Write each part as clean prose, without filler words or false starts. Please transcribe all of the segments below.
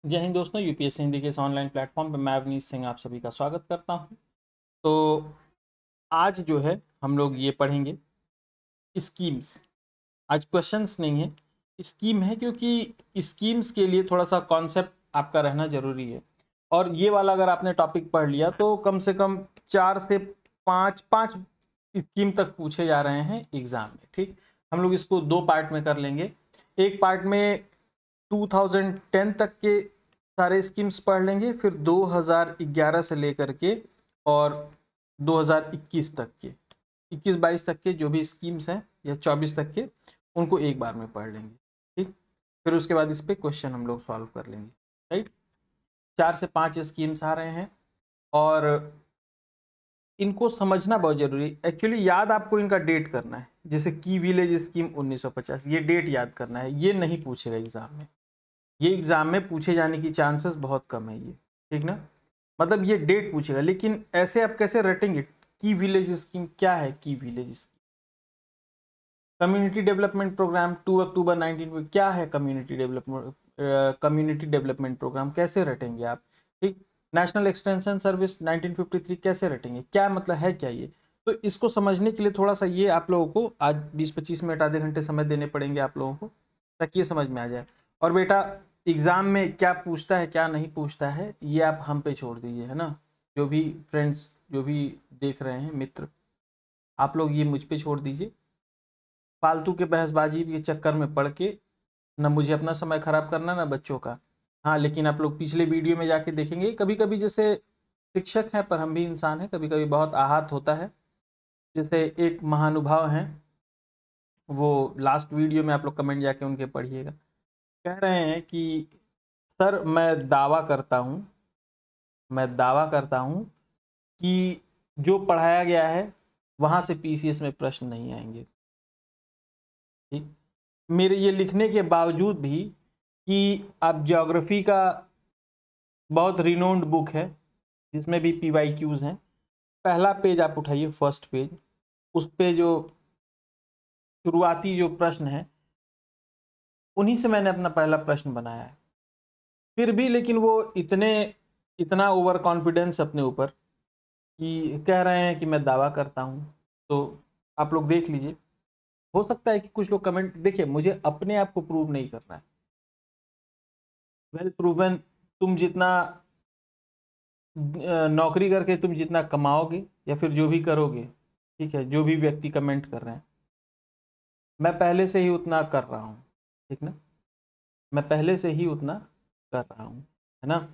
जय हिंद दोस्तों, यूपीएससी हिंदी के इस ऑनलाइन प्लेटफॉर्म पे मैं अवनीश सिंह आप सभी का स्वागत करता हूं। तो आज जो है हम लोग ये पढ़ेंगे स्कीम्स। आज क्वेश्चंस नहीं है, स्कीम है, क्योंकि स्कीम्स के लिए थोड़ा सा कॉन्सेप्ट आपका रहना जरूरी है। और ये वाला अगर आपने टॉपिक पढ़ लिया तो कम से कम 4 से 5 स्कीम तक पूछे जा रहे हैं एग्जाम में। ठीक, हम लोग इसको 2 पार्ट में कर लेंगे। एक पार्ट में 2010 तक के सारे स्कीम्स पढ़ लेंगे, फिर 2011 से लेकर के और 2021 तक के 21-22 तक के जो भी स्कीम्स हैं या 24 तक के, उनको एक बार में पढ़ लेंगे। ठीक, फिर उसके बाद इस पे क्वेश्चन हम लोग सॉल्व कर लेंगे। राइट, 4 से 5 स्कीम्स आ रहे हैं और इनको समझना बहुत जरूरी है। एक्चुअली याद आपको इनका डेट करना है, जैसे की विलेज स्कीम 1950, ये डेट याद करना है। ये नहीं पूछेगा एग्जाम में, ये एग्जाम में पूछे जाने की चांसेस बहुत कम है ये। ठीक ना, मतलब ये डेट पूछेगा, लेकिन ऐसे आप कैसे रटेंगे? की विलेज स्कीम क्या है? Key village scheme community development programme 2 अक्टूबर 19 क्या है? कम्युनिटी डेवलपमेंट प्रोग्राम कैसे रटेंगे आप? ठीक, नेशनल एक्सटेंशन सर्विस 1953 कैसे रटेंगे? क्या मतलब है क्या ये? तो इसको समझने के लिए थोड़ा सा ये आप लोगों को आज 20-25 मिनट आधे घंटे समय देने पड़ेंगे आप लोगों को, ताकि ये समझ में आ जाए। और बेटा, एग्जाम में क्या पूछता है क्या नहीं पूछता है ये आप हम पे छोड़ दीजिए, है ना। जो भी फ्रेंड्स, जो भी देख रहे हैं मित्र, आप लोग ये मुझ पे छोड़ दीजिए। फालतू के बहसबाजी के चक्कर में पड़ के ना मुझे अपना समय खराब करना ना बच्चों का। हाँ, लेकिन आप लोग पिछले वीडियो में जाके देखेंगे, कभी कभी जैसे शिक्षक हैं पर हम भी इंसान हैं, कभी कभी बहुत आहत होता है। जैसे एक महानुभाव हैं, वो लास्ट वीडियो में आप लोग कमेंट जाके उनके पढ़िएगा। कह रहे हैं कि सर मैं दावा करता हूँ कि जो पढ़ाया गया है वहाँ से पीसीएस में प्रश्न नहीं आएंगे। ठीक, मेरे ये लिखने के बावजूद भी कि अब ज्योग्राफी का बहुत रिनोन्ड बुक है जिसमें भी पीवाईक्यूज हैं, पहला पेज आप उठाइए, फर्स्ट पेज, उस पे जो शुरुआती जो प्रश्न है उन्हीं से मैंने अपना पहला प्रश्न बनाया है। फिर भी लेकिन वो इतना ओवर कॉन्फिडेंस अपने ऊपर कि कह रहे हैं कि मैं दावा करता हूँ। तो आप लोग देख लीजिए, हो सकता है कि कुछ लोग कमेंट, देखिए मुझे अपने आप को प्रूव नहीं करना है। वेल प्रूवन, तुम जितना नौकरी करके तुम जितना कमाओगे या फिर जो भी करोगे, ठीक है, जो भी व्यक्ति कमेंट कर रहे हैं, मैं पहले से ही उतना कर रहा हूँ। ठीक ना, मैं पहले से ही उतना कर रहा हूँ, है ना।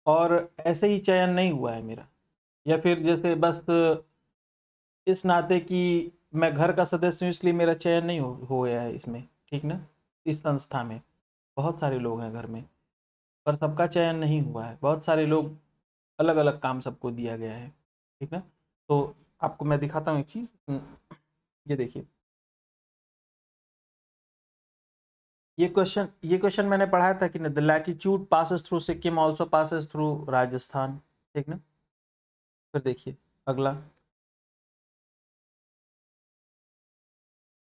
और ऐसे ही चयन नहीं हुआ है मेरा, या फिर जैसे बस इस नाते कि मैं घर का सदस्य हूँ इसलिए मेरा चयन नहीं हो गया है इसमें। ठीक ना, इस संस्था में बहुत सारे लोग हैं घर में, पर सबका चयन नहीं हुआ है। बहुत सारे लोग, अलग अलग काम सबको दिया गया है। ठीक ना, तो आपको मैं दिखाता हूँ एक चीज़, ये देखिए, ये क्वेश्चन मैंने पढ़ाया था कि the latitude passes through Sikkim also passes through Rajasthan. ठीक ना, फिर देखिए अगला,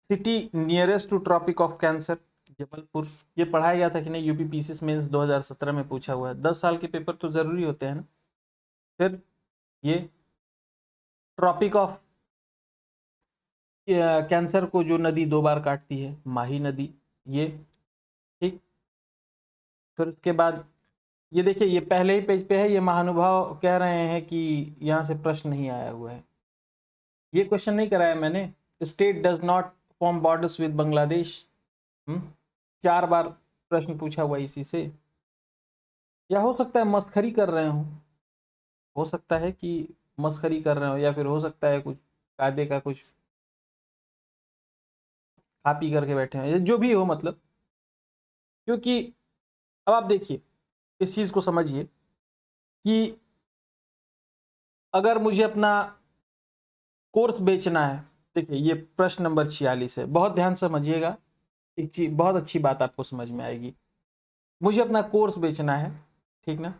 city nearest to tropic of cancer Jabalpur. ये पढ़ाया गया था कि नहीं? यूपी पीसीएस मेंस 2017 में पूछा हुआ है। 10 साल के पेपर तो जरूरी होते हैं ना। फिर ये ट्रॉपिक ऑफ कैंसर को जो नदी 2 बार काटती है, माही नदी, ये। ठीक, फिर उसके बाद ये देखिए, ये पहले ही पेज पे है, ये महानुभाव कह रहे हैं कि यहाँ से प्रश्न नहीं आया हुआ है। ये क्वेश्चन नहीं कराया मैंने, state does not form borders with Bangladesh. 4 बार प्रश्न पूछा हुआ इसी से। या हो सकता है मस्खरी कर रहे हो, हो सकता है कि मस्खरी कर रहे हो, या फिर हो सकता है कुछ कायदे का कुछ खा पी करके बैठे हैं, जो भी हो मतलब। क्योंकि अब आप देखिए, इस चीज़ को समझिए कि अगर मुझे अपना कोर्स बेचना है, देखिए ये प्रश्न नंबर 46 है, बहुत ध्यान से समझिएगा। एक चीज, बहुत अच्छी बात आपको समझ में आएगी। मुझे अपना कोर्स बेचना है, ठीक ना,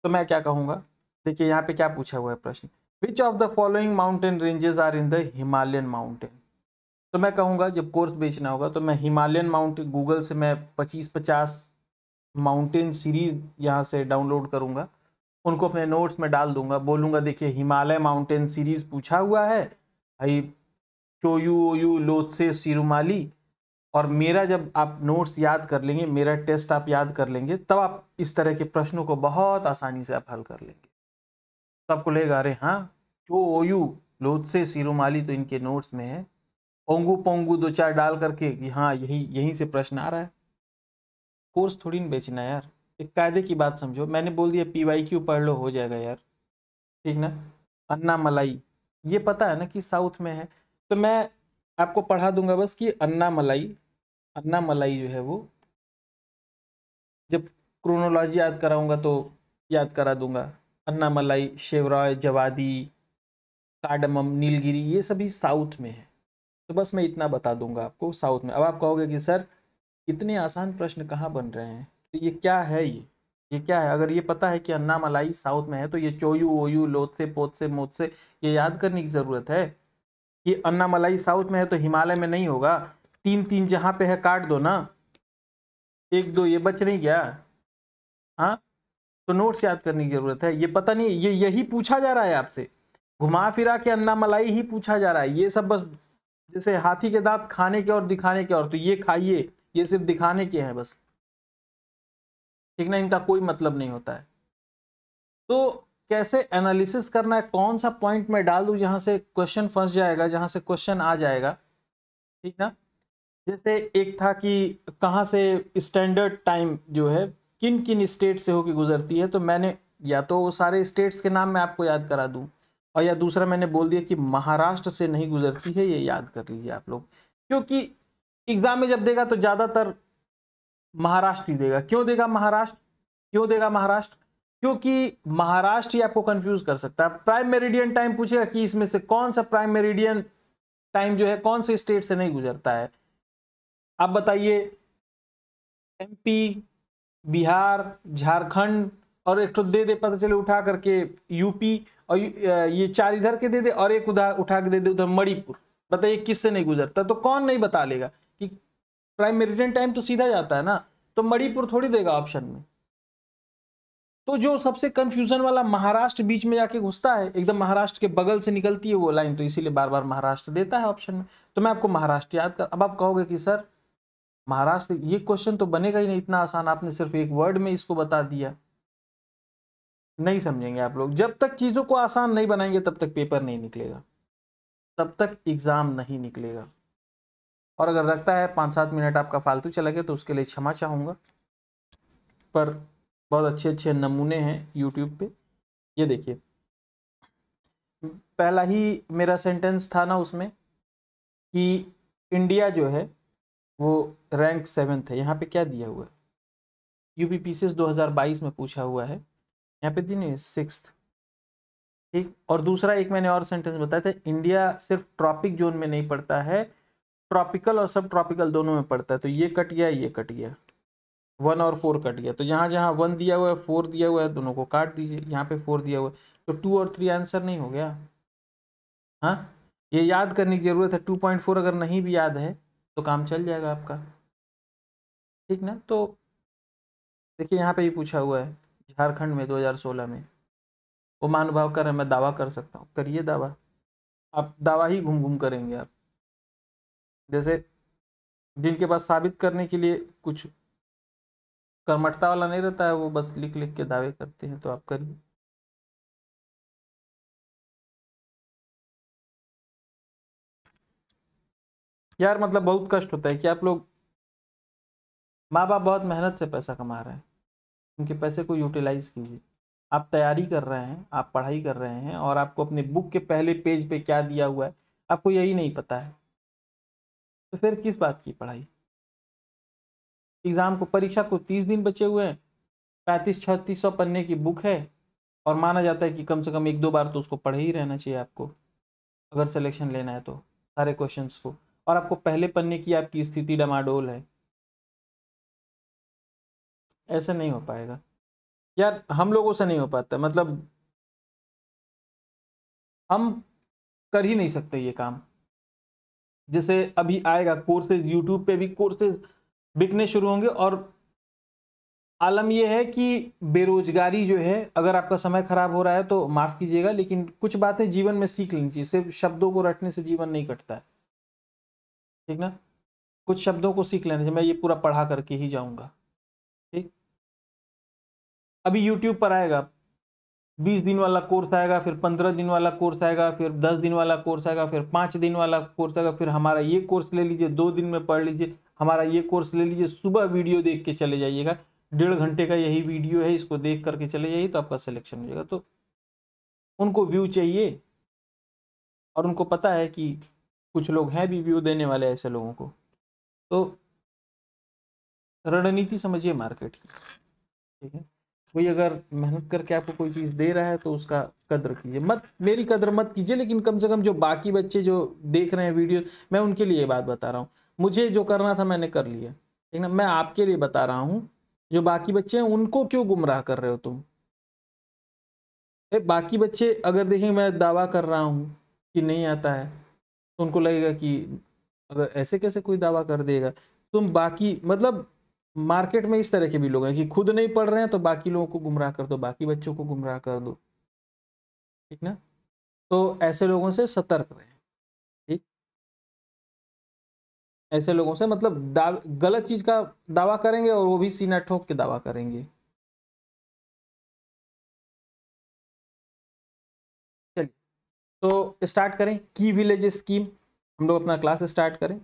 तो मैं क्या कहूँगा? देखिए यहाँ पे क्या पूछा हुआ है प्रश्न, which of the following mountain ranges are in the Himalayan mountain. तो मैं कहूँगा जब कोर्स बेचना होगा तो मैं हिमालयन माउंटेन, गूगल से मैं 25-50 माउंटेन सीरीज यहाँ से डाउनलोड करूँगा, उनको अपने नोट्स में डाल दूंगा, बोलूँगा देखिए हिमालय माउंटेन सीरीज पूछा हुआ है भाई, चोयू ओयू लोत्से सिरुमाली, और मेरा जब आप नोट्स याद कर लेंगे, मेरा टेस्ट आप याद कर लेंगे, तब आप इस तरह के प्रश्नों को बहुत आसानी से आप हल कर लेंगे। तो आपको लगेगा अरे हाँ, चो ओयू लोत्से सिरुमाली तो इनके नोट्स में है, ओंगू पोंगू दो चार डाल करके कि हाँ यहीं से प्रश्न आ रहा है। कोर्स थोड़ी ना बेचना है यार, एक कायदे की बात समझो, मैंने बोल दिया PYQ पढ़ लो हो जाएगा यार, ठीक ना। अन्ना मलाई ये पता है ना कि साउथ में है, तो मैं आपको पढ़ा दूंगा बस कि अन्ना मलाई जो है वो, जब क्रोनोलॉजी याद कराऊंगा तो याद करा दूंगा। अन्ना मलाई, शेवरॉय, जवादी, कार्डमम, नीलगिरी, ये सभी साउथ में है। तो बस मैं इतना बता दूंगा आपको साउथ में। अब आप कहोगे कि सर इतने आसान प्रश्न कहाँ बन रहे हैं, तो ये क्या है, ये क्या है। अगर ये पता है कि अन्ना मलाई साउथ में है, तो ये चोयू ओयू लोत्से पोत्से मोत्से ये याद करने की जरूरत है कि अन्ना मलाई साउथ में है तो हिमालय में नहीं होगा। तीन तीन जहां पे है काट दो ना, एक दो ये बच नहीं गया। हाँ, तो नोट्स याद करने की जरूरत है। ये पता नहीं, ये यही पूछा जा रहा है आपसे, घुमा फिरा के अन्ना मलाई ही पूछा जा रहा है। ये सब बस जैसे हाथी के दांत खाने के और दिखाने के, और तो ये खाइए, ये सिर्फ दिखाने के हैं बस, ठीक ना, इनका कोई मतलब नहीं होता है। तो कैसे एनालिसिस करना है, कौन सा पॉइंट में डाल दूं जहां से क्वेश्चन फंस जाएगा, जहां से क्वेश्चन आ जाएगा, ठीक ना। जैसे एक था कि कहाँ से स्टैंडर्ड टाइम जो है किन किन स्टेट से होकर गुजरती है, तो मैंने या तो वो सारे स्टेट्स के नाम मैं आपको याद करा दूं, और या दूसरा मैंने बोल दिया कि महाराष्ट्र से नहीं गुजरती है, ये याद कर लीजिए आप लोग। क्योंकि एग्जाम में जब देगा तो ज़्यादातर महाराष्ट्र ही देगा। क्यों देगा महाराष्ट्र, क्यों देगा महाराष्ट्र? क्योंकि महाराष्ट्र ही आपको कंफ्यूज कर सकता है। प्राइम मेरिडियन टाइम पूछेगा कि इसमें से कौन सा प्राइम मेरिडियन टाइम जो है कौन से स्टेट से नहीं गुजरता है, आप बताइए। MP, बिहार, झारखंड, और एक तो दे दे पता चले उठा करके यूपी, और ये चार इधर के दे दे, और एक उधर उठा के दे दे उधर मणिपुर। बताइए किससे नहीं गुजरता, तो कौन नहीं बता लेगा कि प्राइम मेरिडियन टाइम तो सीधा जाता है ना, तो मणिपुर थोड़ी देगा ऑप्शन में। तो जो सबसे कंफ्यूजन वाला महाराष्ट्र बीच में जाके घुसता है, एकदम महाराष्ट्र के बगल से निकलती है वो लाइन, तो इसीलिए बार बार महाराष्ट्र देता है ऑप्शन में। तो मैं आपको महाराष्ट्र याद कर, अब आप कहोगे कि सर महाराष्ट्र, ये क्वेश्चन तो बनेगा ही नहीं इतना आसान, आपने सिर्फ एक वर्ड में इसको बता दिया। नहीं समझेंगे आप लोग, जब तक चीजों को आसान नहीं बनाएंगे तब तक पेपर नहीं निकलेगा, तब तक एग्जाम नहीं निकलेगा। और अगर लगता है 5-7 मिनट आपका फालतू चला गया तो उसके लिए क्षमा चाहूंगा, पर बहुत अच्छे अच्छे नमूने हैं यूट्यूब पे। ये देखिए, पहला ही मेरा सेंटेंस था ना उसमें कि इंडिया जो है वो रैंक 7th है। यहाँ पे क्या दिया हुआ है, UPPCS 2022 में पूछा हुआ है, यहाँ पे दिन 6th, ठीक। और दूसरा एक मैंने और सेंटेंस बताया था, इंडिया सिर्फ ट्रॉपिक जोन में नहीं पड़ता है, ट्रॉपिकल और सब ट्रॉपिकल दोनों में पड़ता है। तो ये कट गया, ये कट गया, 1 और 4 कट गया। तो जहाँ जहाँ 1 दिया हुआ है, 4 दिया हुआ है, दोनों को काट दीजिए। यहाँ पे 4 दिया हुआ है, तो 2 और 3 आंसर नहीं हो गया। हाँ, ये याद करने की जरूरत है। 2.4 अगर नहीं भी याद है तो काम चल जाएगा आपका, ठीक ना। तो देखिए यहाँ पे ही पूछा हुआ है, झारखंड में 2016 में। वो महानुभाव कर रहे हैं, मैं दावा कर सकता हूँ, करिए दावा। आप दावा ही घूम घूम करेंगे आप, जैसे जिनके पास साबित करने के लिए कुछ कर्मठता वाला नहीं रहता है, वो बस लिख लिख के दावे करते हैं। तो आप करिए। यार मतलब बहुत कष्ट होता है कि आप लोग, माँ बाप बहुत मेहनत से पैसा कमा रहे हैं, उनके पैसे को यूटिलाइज कीजिए। आप तैयारी कर रहे हैं, आप पढ़ाई कर रहे हैं, और आपको अपने बुक के पहले पेज पे क्या दिया हुआ है आपको यही नहीं पता है, तो फिर किस बात की पढ़ाई। एग्जाम को, परीक्षा को 30 दिन बचे हुए हैं, 3500-3600 पन्ने की बुक है, और माना जाता है कि कम से कम 1-2 बार तो उसको पढ़े ही रहना चाहिए आपको, अगर सिलेक्शन लेना है तो सारे क्वेश्चंस को। और आपको पहले पन्ने की आपकी स्थिति डमाडोल है, ऐसे नहीं हो पाएगा यार, हम लोगों से नहीं हो पाता। मतलब हम कर ही नहीं सकते ये काम। जैसे अभी आएगा कोर्सेज, यूट्यूब पे भी कोर्सेज बिकने शुरू होंगे, और आलम यह है कि बेरोजगारी जो है, अगर आपका समय खराब हो रहा है तो माफ कीजिएगा, लेकिन कुछ बातें जीवन में सीख लेनी चाहिए। सिर्फ शब्दों को रटने से जीवन नहीं कटता है, ठीक ना। कुछ शब्दों को सीख लेने से, मैं ये पूरा पढ़ा करके ही जाऊंगा, ठीक। अभी यूट्यूब पर आएगा 20 दिन वाला कोर्स आएगा, फिर 15 दिन वाला कोर्स आएगा, फिर 10 दिन वाला कोर्स आएगा, फिर 5 दिन वाला कोर्स आएगा, फिर हमारा ये कोर्स ले लीजिए, 2 दिन में पढ़ लीजिए, हमारा ये कोर्स ले लीजिए। सुबह वीडियो देख के चले जाइएगा, 1.5 घंटे का यही वीडियो है, इसको देख करके चले जाइए तो आपका सिलेक्शन हो जाएगा। तो उनको व्यू चाहिए, और उनको पता है कि कुछ लोग हैं भी व्यू देने वाले ऐसे लोगों को। तो रणनीति समझिए मार्केट की, ठीक है। कोई अगर मेहनत करके आपको कोई चीज दे रहा है तो उसका कद्र कीजिए, मत मेरी कद्र मत कीजिए, लेकिन कम से कम जो बाकी बच्चे जो देख रहे हैं वीडियो, मैं उनके लिए ये बात बता रहा हूँ। मुझे जो करना था मैंने कर लिया, ठीक ना। मैं आपके लिए बता रहा हूँ, जो बाकी बच्चे हैं उनको क्यों गुमराह कर रहे हो तुम। बाकी बच्चे अगर देखें मैं दावा कर रहा हूँ कि नहीं आता है, तो उनको लगेगा कि अगर ऐसे कैसे कोई दावा कर देगा। तुम बाकी मतलब मार्केट में इस तरह के भी लोग हैं कि खुद नहीं पढ़ रहे हैं तो बाकी लोगों को गुमराह कर दो, बाकी बच्चों को गुमराह कर दो, ठीक ना। तो ऐसे लोगों से सतर्क रहें, ठीक। ऐसे लोगों से मतलब गलत चीज का दावा करेंगे और वो भी सीना ठोक के दावा करेंगे। चलिए, तो स्टार्ट करें की विलेज स्कीम। हम लोग अपना क्लास स्टार्ट करें।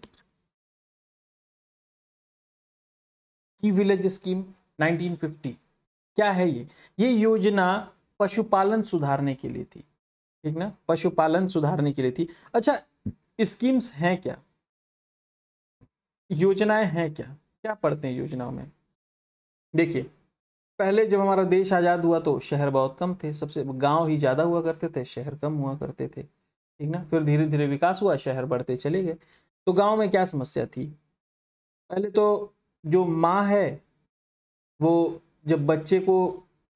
की विलेज स्कीम 1950 क्या है ये योजना पशुपालन सुधारने के लिए थी, ठीक ना। पशुपालन सुधारने के लिए थी। अच्छा, स्कीम्स हैं क्या, योजनाएं हैं क्या, क्या पढ़ते हैं योजनाओं में। देखिए, पहले जब हमारा देश आजाद हुआ तो शहर बहुत कम थे, सबसे गांव ही ज्यादा हुआ करते थे, शहर कम हुआ करते थे, ठीक ना। फिर धीरे धीरे विकास हुआ, शहर बढ़ते चले गए। तो गांव में क्या समस्या थी, पहले तो जो माँ है वो जब बच्चे को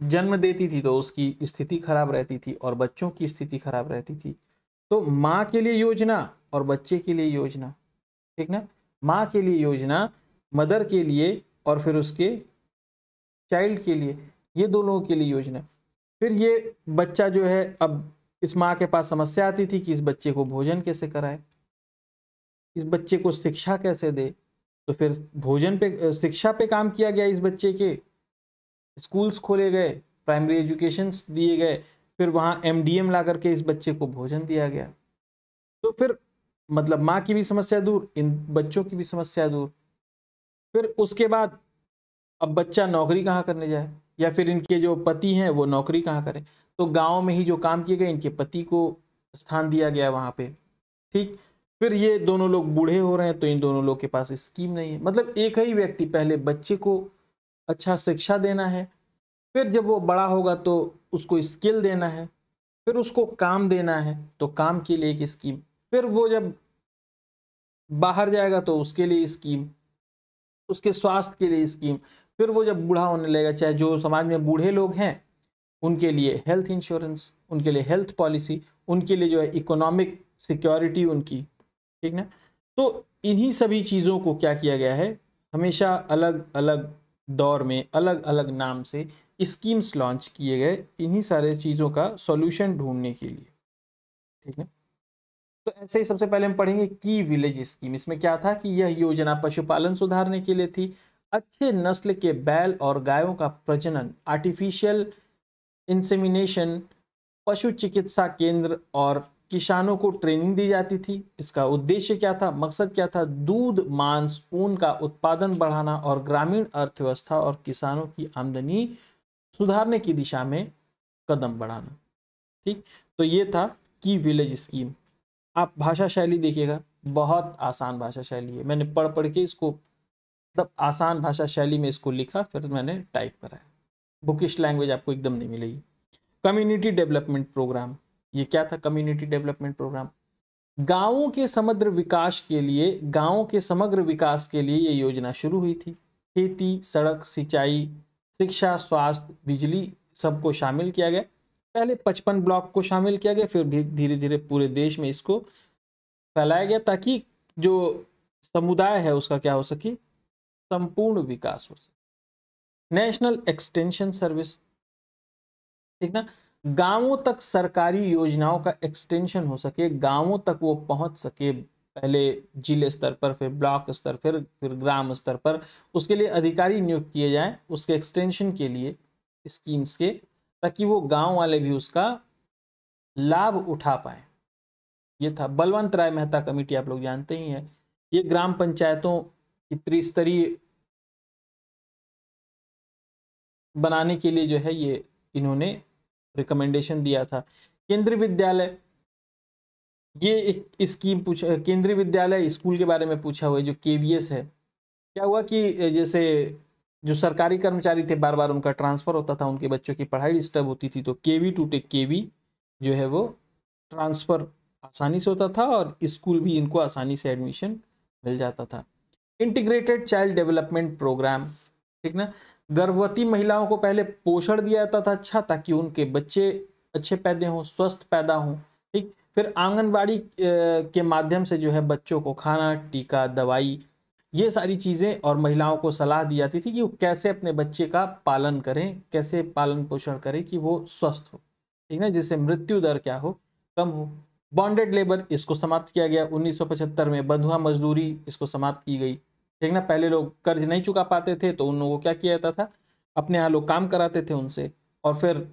जन्म देती थी तो उसकी स्थिति खराब रहती थी और बच्चों की स्थिति खराब रहती थी। तो माँ के लिए योजना और बच्चे के लिए योजना, ठीक ना। माँ के लिए योजना, मदर के लिए और फिर उसके चाइल्ड के लिए, ये दोनों के लिए योजना। फिर ये बच्चा जो है, अब इस माँ के पास समस्या आती थी कि इस बच्चे को भोजन कैसे कराए, इस बच्चे को शिक्षा कैसे दे। तो फिर भोजन पे, शिक्षा पे काम किया गया, इस बच्चे के स्कूल्स खोले गए, प्राइमरी एजुकेशन दिए गए, फिर वहाँ एमडीएम ला करके इस बच्चे को भोजन दिया गया। तो फिर मतलब माँ की भी समस्या दूर, इन बच्चों की भी समस्या दूर। फिर उसके बाद अब बच्चा नौकरी कहाँ करने जाए, या फिर इनके जो पति हैं वो नौकरी कहाँ करें। तो गांव में ही जो काम किए गए, इनके पति को स्थान दिया गया वहां पे, ठीक। फिर ये दोनों लोग बूढ़े हो रहे हैं तो इन दोनों लोग के पास स्कीम नहीं है। मतलब एक ही व्यक्ति पहले बच्चे को अच्छा शिक्षा देना है, फिर जब वो बड़ा होगा तो उसको स्किल देना है, फिर उसको काम देना है तो काम के लिए एक स्कीम, फिर वो जब बाहर जाएगा तो उसके लिए स्कीम, उसके स्वास्थ्य के लिए स्कीम, फिर वो जब बूढ़ा होने लगेगा, चाहे जो समाज में बूढ़े लोग हैं उनके लिए हेल्थ इंश्योरेंस, उनके लिए हेल्थ पॉलिसी, उनके लिए जो है इकोनॉमिक सिक्योरिटी उनकी, ठीक ना। तो इन्हीं सभी चीज़ों को क्या किया गया है, हमेशा अलग अलग दौर में अलग अलग नाम से स्कीम्स लॉन्च किए गए, इन्हीं सारे चीज़ों का सॉल्यूशन ढूंढने के लिए, ठीक है। तो ऐसे ही सबसे पहले हम पढ़ेंगे की विलेज स्कीम। इसमें क्या था कि यह योजना पशुपालन सुधारने के लिए थी। अच्छे नस्ल के बैल और गायों का प्रजनन, आर्टिफिशियल इंसेमिनेशन, पशु चिकित्सा केंद्र और किसानों को ट्रेनिंग दी जाती थी। इसका उद्देश्य क्या था, मकसद क्या था, दूध मांस ऊन का उत्पादन बढ़ाना और ग्रामीण अर्थव्यवस्था और किसानों की आमदनी सुधारने की दिशा में कदम बढ़ाना, ठीक। तो ये था की विलेज स्कीम। आप भाषा शैली देखिएगा, बहुत आसान भाषा शैली है, मैंने पढ़ पढ़ के इसको मतलब आसान भाषा शैली में इसको लिखा, फिर मैंने टाइप कराया। बुकिश लैंग्वेज आपको एकदम नहीं मिलेगी। कम्युनिटी डेवलपमेंट प्रोग्राम, ये क्या था कम्युनिटी डेवलपमेंट प्रोग्राम, गांवों के समग्र विकास के लिए, गांवों के समग्र विकास के लिए ये योजना शुरू हुई थी। खेती, सड़क, सिंचाई, शिक्षा, स्वास्थ्य, बिजली सबको शामिल किया गया। पहले 55 ब्लॉक को शामिल किया गया, फिर भी धीरे धीरे पूरे देश में इसको फैलाया गया ताकि जो समुदाय है उसका क्या हो सके, संपूर्ण विकास हो सके। नेशनल एक्सटेंशन सर्विस, ठीक ना, गांवों तक सरकारी योजनाओं का एक्सटेंशन हो सके, गांवों तक वो पहुंच सके, पहले जिले स्तर पर, फिर ब्लॉक स्तर, फिर ग्राम स्तर पर, उसके लिए अधिकारी नियुक्त किए जाएं उसके एक्सटेंशन के लिए स्कीम्स के, ताकि वो गांव वाले भी उसका लाभ उठा पाए। ये था बलवंत राय मेहता कमेटी, आप लोग जानते ही हैं। ये ग्राम पंचायतों की त्रिस्तरीय बनाने के लिए जो है ये इन्होंने रिकमेंडेशन दिया था। केंद्रीय विद्यालय, ये एक स्कीम पूछा, केंद्रीय विद्यालय स्कूल के बारे में पूछा हुआ है, जो केवीएस है। क्या हुआ कि जैसे जो सरकारी कर्मचारी थे, बार बार उनका ट्रांसफर होता था, उनके बच्चों की पढ़ाई डिस्टर्ब होती थी, तो केवी टू टेक केवी जो है वो ट्रांसफर आसानी से होता था और स्कूल भी इनको आसानी से एडमिशन मिल जाता था। इंटीग्रेटेड चाइल्ड डेवलपमेंट प्रोग्राम, ठीक ना, गर्भवती महिलाओं को पहले पोषण दिया जाता था अच्छा, ताकि उनके बच्चे अच्छे पैदा हों, स्वस्थ पैदा हों, ठीक। फिर आंगनबाड़ी के माध्यम से जो है बच्चों को खाना, टीका, दवाई, ये सारी चीज़ें, और महिलाओं को सलाह दी जाती थी कि वो कैसे अपने बच्चे का पालन करें, कैसे पालन पोषण करें कि वो स्वस्थ हो, ठीक ना, जिससे मृत्यु दर क्या हो, कम हो। बॉन्डेड लेबर, इसको समाप्त किया गया 1975 में। बंधुआ मजदूरी, इसको समाप्त की गई, ठीक ना। पहले लोग कर्ज नहीं चुका पाते थे तो उन लोगों को क्या किया जाता था, अपने यहाँ लोग काम कराते थे उनसे, और फिर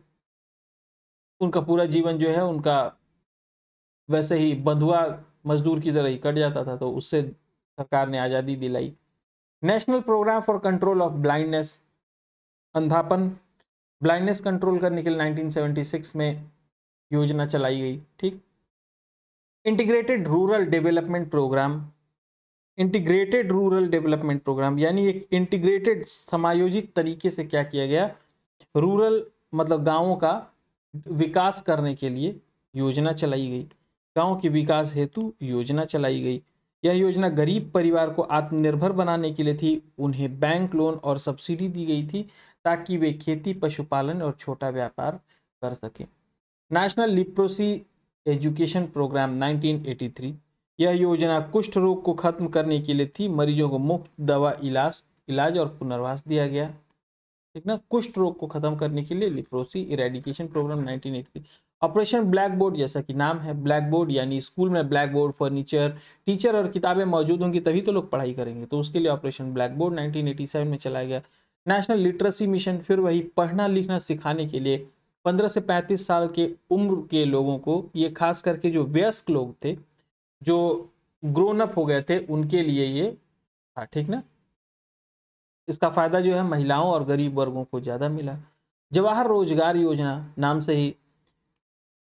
उनका पूरा जीवन जो है उनका वैसे ही बंधुआ मजदूर की तरह ही कट जाता था, तो उससे सरकार ने आज़ादी दिलाई। National programme for control of blindness, अंधापन, blindness control करने के लिए 1976 में योजना चलाई गई, ठीक। Integrated rural development programme, integrated rural development programme यानी एक इंटीग्रेटेड समायोजित तरीके से क्या किया गया, रूरल मतलब गांवों का विकास करने के लिए योजना चलाई गई, गांव के विकास हेतु योजना चलाई गई। यह योजना गरीब परिवार को आत्मनिर्भर बनाने के लिए थी, उन्हें बैंक लोन और सब्सिडी दी गई थी ताकि वे खेती, पशुपालन और छोटा व्यापार कर सके। नेशनल लिप्रोसी एजुकेशन प्रोग्राम 1983, यह योजना कुष्ठ रोग को खत्म करने के लिए थी, मरीजों को मुफ्त दवा, इलाज और पुनर्वास दिया गया, ठीक ना। कुष्ठ रोग को खत्म करने के लिए leprosy eradication programme 1983। Operation black board, जैसा कि नाम है ब्लैक बोर्ड, यानी स्कूल में ब्लैक बोर्ड, फर्नीचर, टीचर और किताबें मौजूद होंगी तभी तो लोग पढ़ाई करेंगे, तो उसके लिए ऑपरेशन ब्लैक बोर्ड 1987 में चलाया गया। नेशनल लिटरेसी मिशन, फिर वही पढ़ना लिखना सिखाने के लिए 15 से 35 साल के उम्र के लोगों को, ये खास करके जो वयस्क लोग थे, जो ग्रोन अप हो गए थे, उनके लिए ये था, ठीक ना। इसका फायदा जो है महिलाओं और गरीब वर्गों को ज्यादा मिला। जवाहर रोजगार योजना, नाम से ही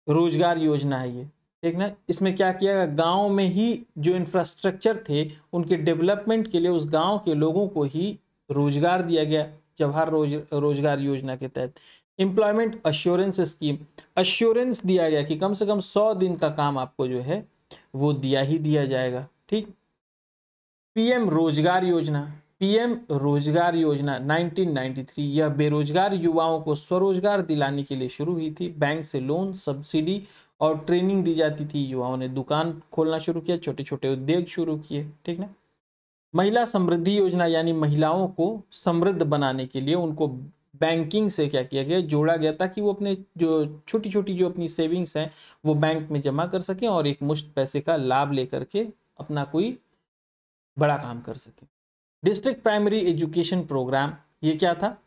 रोजगार योजना है ये, ठीक ना। इसमें क्या किया गया, गांव में ही जो इंफ्रास्ट्रक्चर थे उनके डेवलपमेंट के लिए उस गांव के लोगों को ही रोजगार दिया गया जवाहर रोजगार योजना के तहत। एम्प्लॉयमेंट अश्योरेंस स्कीम, अश्योरेंस दिया गया कि कम से कम 100 दिन का काम आपको जो है वो दिया ही दिया जाएगा, ठीक। पीएम रोजगार योजना, पीएम रोजगार योजना 1993, यह बेरोजगार युवाओं को स्वरोजगार दिलाने के लिए शुरू हुई थी। बैंक से लोन, सब्सिडी और ट्रेनिंग दी जाती थी, युवाओं ने दुकान खोलना शुरू किया, छोटे छोटे उद्योग शुरू किए, ठीक ना। महिला समृद्धि योजना, यानी महिलाओं को समृद्ध बनाने के लिए उनको बैंकिंग से क्या किया गया, जोड़ा गया, ताकि वो अपने जो छोटी छोटी जो अपनी सेविंग्स हैं वो बैंक में जमा कर सकें और एक मुश्त पैसे का लाभ लेकर के अपना कोई बड़ा काम कर सके। डिस्ट्रिक्ट प्राइमरी एजुकेशन प्रोग्राम, ये क्या था,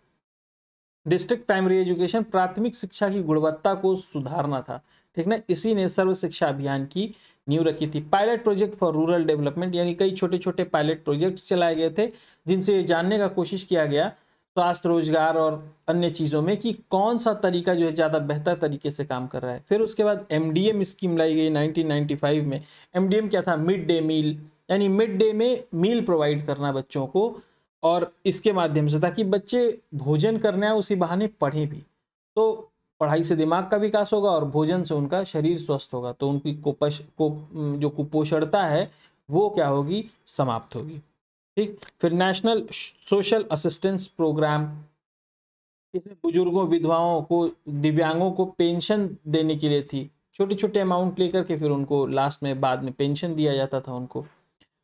डिस्ट्रिक्ट प्राइमरी एजुकेशन, प्राथमिक शिक्षा की गुणवत्ता को सुधारना था, ठीक ना। इसी ने सर्व शिक्षा अभियान की नींव रखी थी। Pilot project for rural development, यानी कई छोटे छोटे पायलट प्रोजेक्ट चलाए गए थे जिनसे ये जानने का कोशिश किया गया स्वास्थ्य, रोजगार और अन्य चीजों में कि कौन सा तरीका जो है ज्यादा बेहतर तरीके से काम कर रहा है। फिर उसके बाद एमडीएम स्कीम लाई गई 1995 में। एमडीएम क्या था, मिड डे मील, यानी मिड डे में मील प्रोवाइड करना बच्चों को, और इसके माध्यम से ताकि बच्चे भोजन करने आए उसी बहाने पढ़ें भी, तो पढ़ाई से दिमाग का विकास होगा और भोजन से उनका शरीर स्वस्थ होगा, तो उनकी जो कुपोषणता है वो क्या होगी, समाप्त होगी, ठीक। फिर नेशनल सोशल असिस्टेंस प्रोग्राम, इसमें बुजुर्गों, विधवाओं को, दिव्यांगों को पेंशन देने के लिए थी, छोटे छोटे अमाउंट लेकर के फिर उनको लास्ट में बाद में पेंशन दिया जाता था उनको।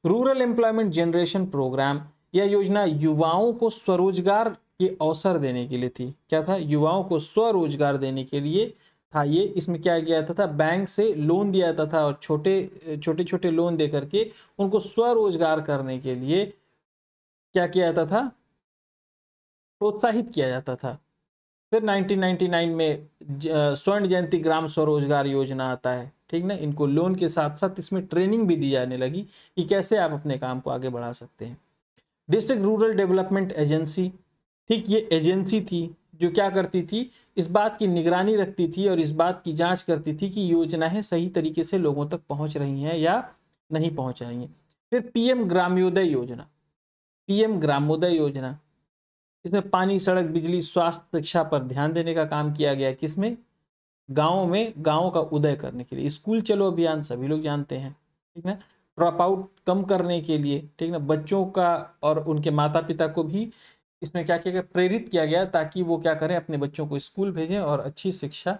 रूरल एम्प्लॉयमेंट जनरेशन प्रोग्राम, यह योजना युवाओं को स्वरोजगार के अवसर देने के लिए थी। क्या था? युवाओं को स्वरोजगार देने के लिए था ये। इसमें क्या किया जाता था? बैंक से लोन दिया जाता था और छोटे छोटे लोन दे करके उनको स्वरोजगार करने के लिए क्या किया जाता था? प्रोत्साहित किया जाता था। फिर 1999 में स्वर्ण जयंती ग्राम स्वरोजगार योजना आता है, ठीक ना। इनको लोन के साथ साथ इसमें ट्रेनिंग भी दी जाने लगी कि कैसे आप अपने काम को आगे बढ़ा सकते हैं। डिस्ट्रिक्ट रूरल डेवलपमेंट एजेंसी, ठीक, ये एजेंसी थी जो क्या करती थी? इस बात की निगरानी रखती थी और इस बात की जांच करती थी कि योजनाएं सही तरीके से लोगों तक पहुंच रही हैं या नहीं पहुंच रही हैं। फिर पीएम ग्रामोदय योजना, पीएम ग्रामोदय योजना, इसमें पानी, सड़क, बिजली, स्वास्थ्य, शिक्षा पर ध्यान देने का काम किया गया। किसमें? गाँव में, गाँव का उदय करने के लिए। स्कूल चलो अभियान सभी लोग जानते हैं, ठीक ना। ड्रॉप आउट कम करने के लिए, ठीक ना, बच्चों का और उनके माता पिता को भी इसमें क्या किया गया? प्रेरित किया गया ताकि वो क्या करें? अपने बच्चों को स्कूल भेजें और अच्छी शिक्षा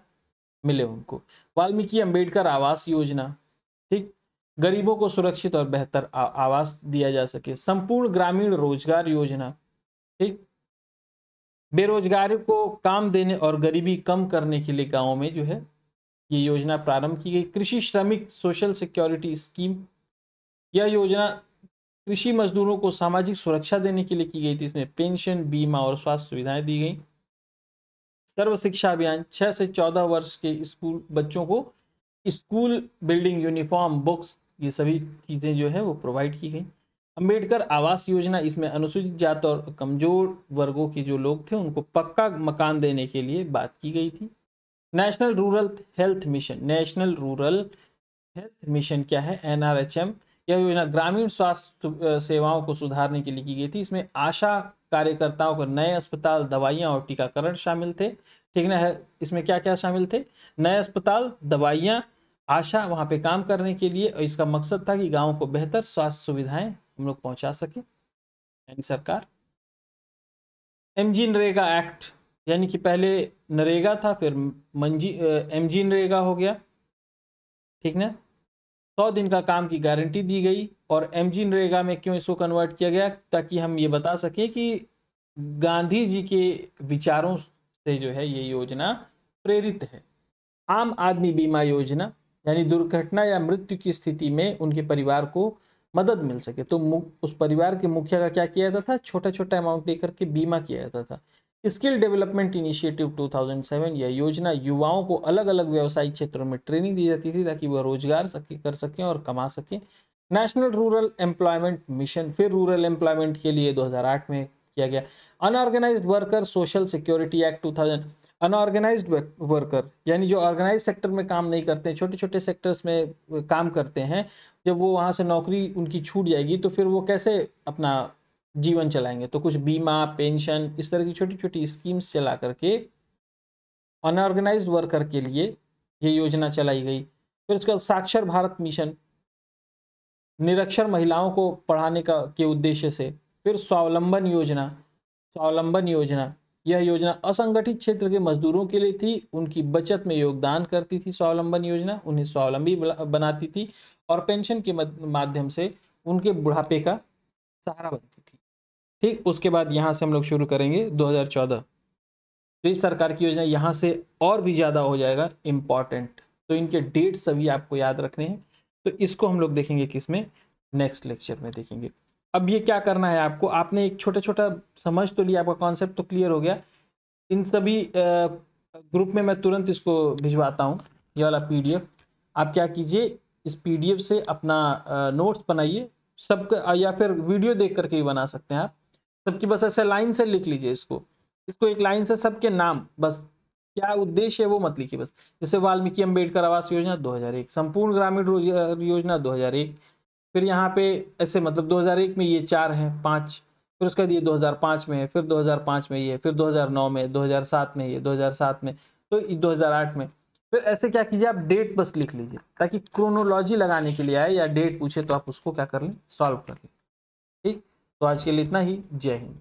मिले उनको। वाल्मीकि अंबेडकर आवास योजना, ठीक, गरीबों को सुरक्षित और बेहतर आवास दिया जा सके। संपूर्ण ग्रामीण रोजगार योजना, ठीक, बेरोजगारी को काम देने और गरीबी कम करने के लिए गाँव में जो है ये योजना प्रारंभ की गई। कृषि श्रमिक सोशल सिक्योरिटी स्कीम, यह योजना कृषि मजदूरों को सामाजिक सुरक्षा देने के लिए की गई थी। इसमें पेंशन, बीमा और स्वास्थ्य सुविधाएं दी गई। सर्व शिक्षा अभियान, 6 से 14 वर्ष के स्कूल बच्चों को स्कूल बिल्डिंग, यूनिफॉर्म, बुक्स, ये सभी चीजें जो है वो प्रोवाइड की गई। अंबेडकर आवास योजना, इसमें अनुसूचित जात और कमजोर वर्गों के जो लोग थे उनको पक्का मकान देने के लिए बात की गई थी। National rural health mission, national rural health mission क्या है? NRHM, यह योजना ग्रामीण स्वास्थ्य सेवाओं को सुधारने के लिए की गई थी। इसमें आशा कार्यकर्ताओं को नए अस्पताल, दवाइयां और टीकाकरण शामिल थे, ठीक ना है। इसमें क्या क्या शामिल थे? नए अस्पताल, दवाइयां, आशा वहां पे काम करने के लिए, और इसका मकसद था कि गाँव को बेहतर स्वास्थ्य सुविधाएं हम लोग पहुंचा सके, यानी सरकार। MG नरेगा एक्ट, यानी कि पहले नरेगा था, फिर MG नरेगा हो गया, ठीक ना। 100 दिन का काम की गारंटी दी गई। और MG नरेगा में क्यों इसको कन्वर्ट किया गया? ताकि हम ये बता सकें कि गांधी जी के विचारों से जो है ये योजना प्रेरित है। आम आदमी बीमा योजना, यानी दुर्घटना या मृत्यु की स्थिति में उनके परिवार को मदद मिल सके, तो उस परिवार के मुखिया का क्या किया जाता था? छोटा छोटा अमाउंट देकर के बीमा किया जाता था। स्किल डेवलपमेंट इनिशिएटिव 2007, यह योजना युवाओं को अलग अलग व्यावसायिक क्षेत्रों में ट्रेनिंग दी जाती थी ताकि वह रोजगार कर सकें और कमा सकें। नेशनल रूरल एम्प्लॉयमेंट मिशन, फिर रूरल एम्प्लॉयमेंट के लिए 2008 में किया गया। Unorganised worker social security act 2000, unorganised worker यानी जो ऑर्गेनाइज सेक्टर में काम नहीं करते हैं, छोटे छोटे सेक्टर्स में काम करते हैं, जब वो वहाँ से नौकरी उनकी छूट जाएगी तो फिर वो कैसे अपना जीवन चलाएंगे? तो कुछ बीमा, पेंशन, इस तरह की छोटी छोटी स्कीम्स चला करके अनऑर्गेनाइज्ड वर्कर के लिए ये योजना चलाई गई। फिर उसके बाद साक्षर भारत मिशन, निरक्षर महिलाओं को पढ़ाने का के उद्देश्य से। फिर स्वावलंबन योजना, स्वावलंबन योजना, यह योजना असंगठित क्षेत्र के मजदूरों के लिए थी, उनकी बचत में योगदान करती थी। स्वावलंबन योजना उन्हें स्वावलंबी बनाती थी और पेंशन के माध्यम से उनके बुढ़ापे का सहारा बनती थी। ठीक, उसके बाद यहाँ से हम लोग शुरू करेंगे 2014। तो इस सरकार की योजना यहाँ से और भी ज़्यादा हो जाएगा इम्पॉर्टेंट, तो इनके डेट सभी आपको याद रखने हैं। तो इसको हम लोग देखेंगे किसमें? नेक्स्ट लेक्चर में देखेंगे। अब ये क्या करना है आपको, आपने एक छोटा छोटा समझ तो लिया, आपका कॉन्सेप्ट तो क्लियर हो गया। इन सभी ग्रुप में मैं तुरंत इसको भिजवाता हूँ, ये वाला PDF। आप क्या कीजिए, इस PDF से अपना नोट्स बनाइए सबका, या फिर वीडियो देख करके भी बना सकते हैं आप सबकी। बस ऐसे लाइन से लिख लीजिए इसको एक लाइन से सबके नाम, बस क्या उद्देश्य है वो मत लिखिए बस। जैसे वाल्मीकि अंबेडकर आवास योजना 2001, संपूर्ण ग्रामीण रोजगार योजना 2001, फिर यहाँ पे ऐसे मतलब 2001 में ये 4 हैं, 5, फिर उसके बाद ये 2005 में है, फिर 2005 में ये, फिर 2009 में, 2007 में ये, 2007 में, तो 2008 में। फिर ऐसे क्या कीजिए, आप डेट बस लिख लीजिए ताकि क्रोनोलॉजी लगाने के लिए आए, या डेट पूछे तो आप उसको क्या कर लें, सॉल्व कर लें। ठीक, तो आज के लिए इतना ही। जय हिंद।